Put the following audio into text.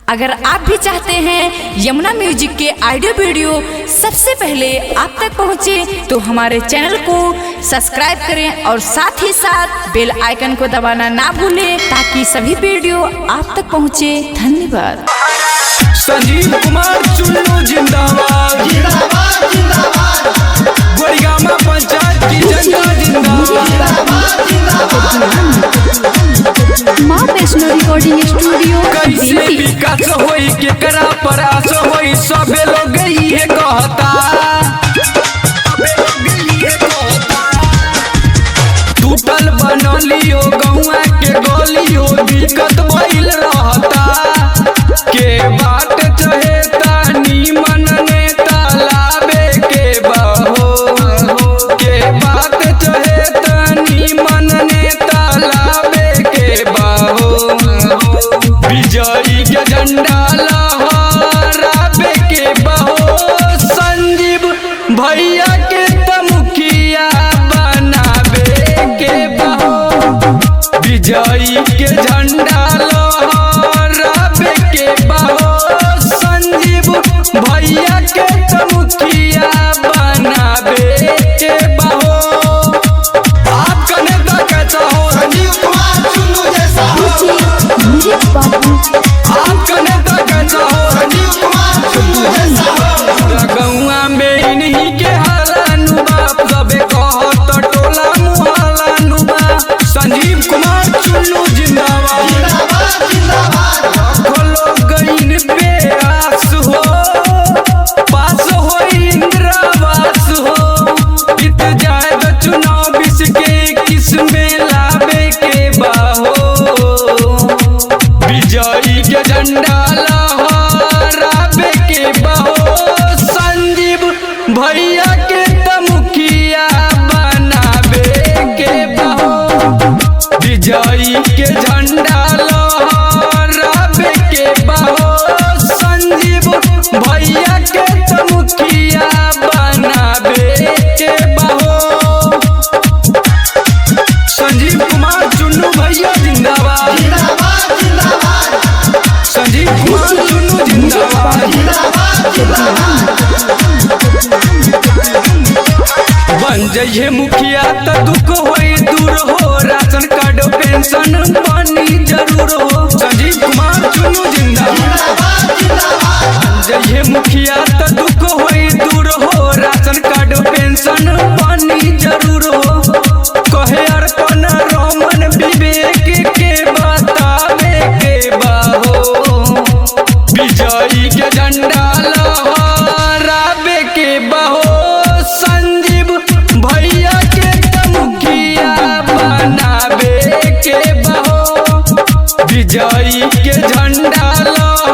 अगर आप भी चाहते हैं यमुना म्यूजिक के ऑडियो वीडियो सबसे पहले आप तक पहुंचे, तो हमारे चैनल को सब्सक्राइब करें और साथ ही साथ बेल आइकन को दबाना ना भूलें, ताकि सभी वीडियो आप तक पहुंचे। धन्यवाद। संजीव कुमार चुन्नू जिंदाबाद, जिंदाबाद जिंदाबाद, गोड़ीगामा पंचायत की जनता जिंदाबाद, माँ वैष्णो रिकॉर्डिंग स्टूडियो। कैसे विकास होई केकरा प्रयास होई, सबे लोग ये कहता, टूटल बनलियो गौआ के गलियो, दिक्कत भइल रहता, के बाट चहेता नीमन नेता लावे के बहो, के बात चहेता नीमन नेता लावे के बहो, विजयी के झंडा लहरावे के बहो, संजीव भैया के मुखिया बनावे के बहो, विजयी के झंडा लहरावे के बहो, संजीव भैया के मुखिया बनावे के बहो। आपका नेता कैसा हो? संजीव कुमार चुन्नू जैसा हो। आपका नेता कैसा हो? संजीव कुमार चुन्नू जैसा हो। गौआ में इन्हीं के हालानुबा, सबे कहत टोला मुहालानुबा, संजीव कुमार चुन्नू जिंदाबाद, जिंदाबाद जिंदाबाद, खोलो गईन पे आस हो, पास हो इंदिरावास हो, इत जाए तो चुनाव बिस के किसमें लावे के बाहो, विजयी के झंडा लहरावे के बहो, संजीव भैया के मुखिया बनावे के बहो, विजयी के झंडा लहरावे के बहो, संजीव भैया के मुखिया बनावे के बहो। संजीव कुमार चुन्नू भैया जिंदाबाद, जिंदाबाद जिंदाबाद, संजीव कुमार चुन्नू जिंदाबाद, जिंदाबाद बन जाइए मुखिया तो दुख होई दूर हो, राशन कार्ड पेंशन पानी जरूर हो, संजीव कुमार चुन्नू जिंदाबाद, बन जाइए मुखिया तो दुख होई दूर हो, राशन कार्ड पेंशन पानी जरूर हो, कहे अर्पण रोमन विवेक के बतावे के बाहो, विजयी के झंडा लहरावे के बहो, संजीव भैया के मुखिया बनावे के बहो, विजयी के झंडा लहरावे